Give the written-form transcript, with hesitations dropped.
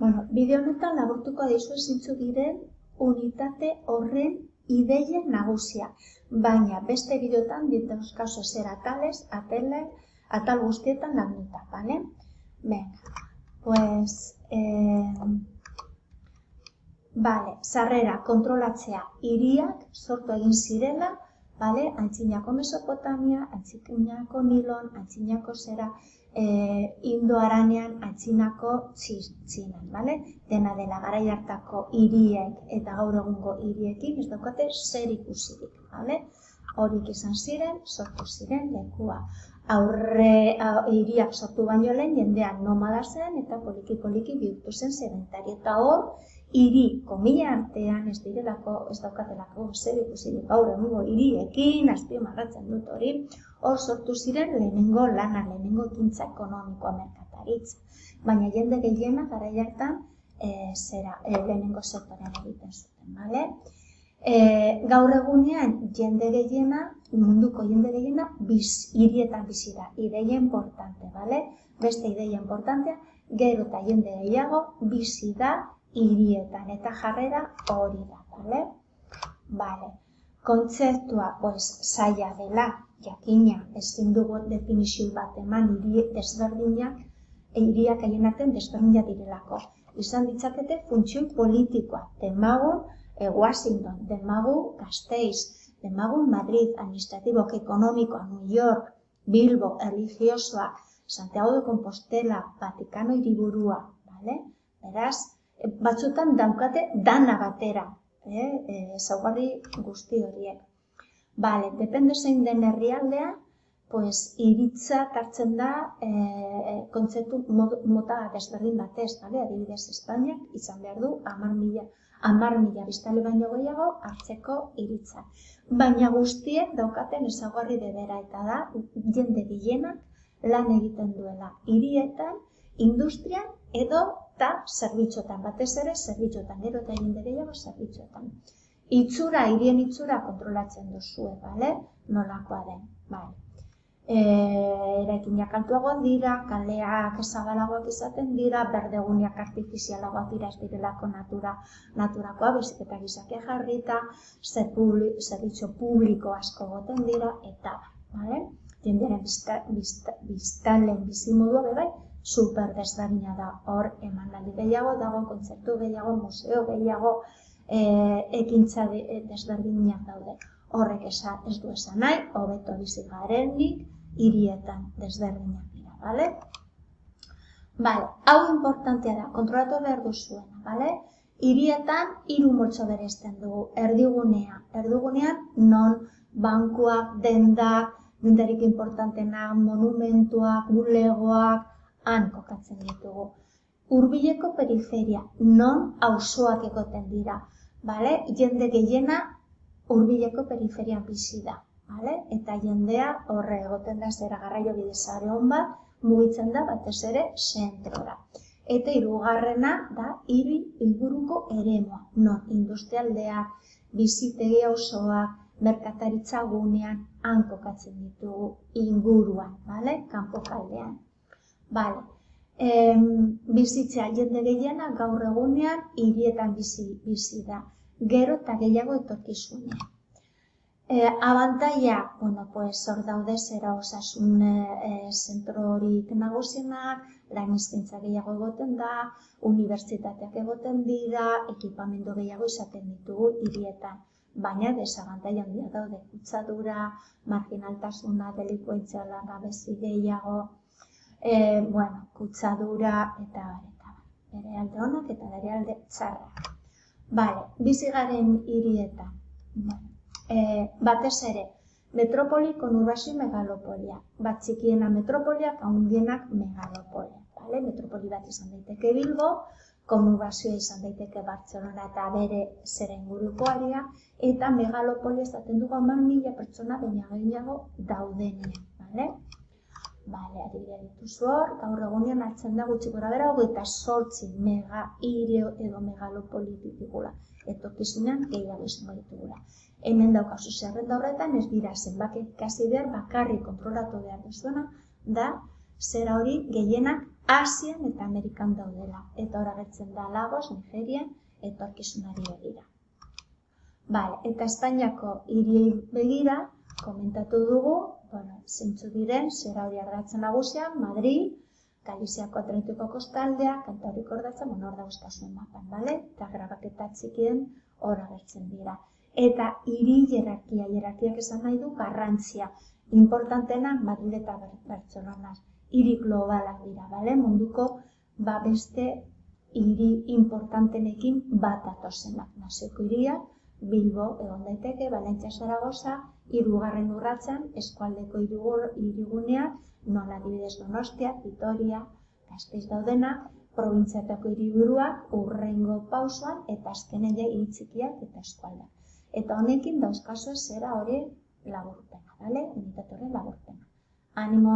Bideo honetan laburtuko dizu zintzu diren unitate horren ideien nagusia, baina beste bideotan dituzkazu zer atal guztietan landuta, bale? Sarrera kontrolatzea hiriak sortu egin zirela, antzinako Mesopotamia, antzinako Nilon, antzinako Indo-Aranean, antzinako Txinan, dena dela garai hartako hiriek eta gaur egungo hiriekin ez daukate zer ikusirik, horik izan ziren, sortu ziren lekua. Hiriak sortu baino lehen jendean nomada zen eta poliki-poliki bihurtu zen sedentari. Eta hor, hiri, komila artean ez daukatelako zer ikusirik gaur egungo hiriekin, azpimarratzen dut hori, hor sortu ziren lehenengo lana, lehenengo ekintza ekonomikoa, merkataritza. Baina jende gehiena garai hartan lehenengo sektorean egiten zuten, gaur egunean jende gehiena, munduko jende gehiena, hirietan bizi da, ideia importante, beste ideia importantea, gero eta jende gehiago bizi da hirietan, eta jarrera hori da, kontzeptua, zaila dela, jakina, ezin dugu definizio bat eman desberdinak, hiriak haien artean desberdinak direlako. Izan ditzakete funtzio politikoa, demagun Washington, demagun Gasteiz, demagun Madrid, administratibo, ekonomikoa, New York, Bilbo, religiosoa, Santiago de Compostela, Vatikano hiriburua, beraz, batzutan daukate dana batera, ezaugarri guzti horiek. Depende zein den herrialdea, hiritza hartzen da kontzeptu mota desberdin batez, adibidez Espainiak izan behar du 10.000 biztanle baino gehiago hartzeko hiritza. Baina guztiek daukaten ezaugarri bera eta da jende gehienak lan egiten duela hirietan, industrian edo eta zerbitzuetan, batez ere zerbitzuetan, gero eta jende gehiago zerbitzuetan. Hirien itxura kontrolatzen duzue, nolakoa den. Eraikinak altuagoak dira, kaleak zabalagoak izaten dira, berdeguneak artifizialagoak dira ez direlako naturakoa, baizik eta gizakia jarrita, zerbitzu publiko asko goten dira, eta jendearen biztanleen bizimodua bebai, super desberdina da, hor emanaldi gehiago dago, kontzertu gehiago, museo gehiago, ekintza desberdinak daude. Horrek ez du esan nahi, hobeto bizi garenik, hirietan desberdinak dira, hau importantea da, kontrolatu behar duzuena, hirietan 3 multzo bereizten dugu, erdigunean non bankuak, dendak, dendarik importantena, monumentuak, bulegoak, han kokatzen ditugu. Hurbileko periferia, non auzoak egoten dira, jende gehiena hurbileko periferian bizi da, eta jendea horre egoten da zera garraio bidezare hon bat, mugitzen da batez ere zentrora. Eta hirugarrena da hiriburuko eremua, non industrialdeak, bizitegi auzoak, merkataritza gunean han kokatzen ditugu inguruan, kanpo kaldean. Bizitzea jende gehiena gaur egunean hirietan bizi da, gero eta gehiago etorkizunean. Abantaia, hor daude zera osasun zentrorik nagusienak, lan eskaintza gehiago egoten da, unibertsitateak egoten dira, ekipamendu gehiago izaten ditugu hirietan. Baina desabantaia handia daude, kutsadura, marginaltasuna, delikuentzia langabezi gehiago, kutsadura eta bere alde onak eta bere alde txarrak. Bizi garen hirietan, batez ere, metropoli, konurbazio, megalopolia. Bat txikiena metropoliak, handienak megalopolia. Metropoli bat izan daiteke Bilbo, konurbazioa izan daiteke Bartzelona eta bere zera inguruko area, eta megalopolia esaten dugu 10.000 pertsona baina gehiago daudenean. Adibidea dituzu hor, gaur egunean hartzen da gutxi gorabehera 28 mega-hiri edo megalopoli ditugula. Etorkizunean gehiago izango ditugula. Hemen daukazu zerrenda horretan ez dira zenbaki ikasi behar bakarrik kontrolatu behar duzuena, da zera hori gehienak Asian eta Amerikan daudela. Eta hor agertzen da Lagos, Nigerian, etorkizunari begira. Eta Espainiako hiriei begira, komentatu dugu, zeintzu diren, zera hori ardatzen nagusian, Madrid, Galiziako Atlantiko kostaldea, Kantabriko ordatzen, hor dauzkazuen mapan, eta grabaketa txikien hor agertzen dira. Eta hiri hierarkiak esan nahi du garrantzia. Importantena Madrid eta Bartzelonaz. Hiri globalak dira, munduko beste hiri importantenekin bat datozenak. Nazioko hiriak, Bilbo egon daiteke, Valentzia Zaragoza, 3. urratsan eskualdeko hiriguneak, nola adibidez Donostia, Vitoria, Gasteiz daudena, probintziatako hiriburuak hurrengo pausoan eta azkenen hiri txikiak eta eskualdak. Eta honekin dauzkazue zera hori laburpena, unitate horren laburpena. Animo!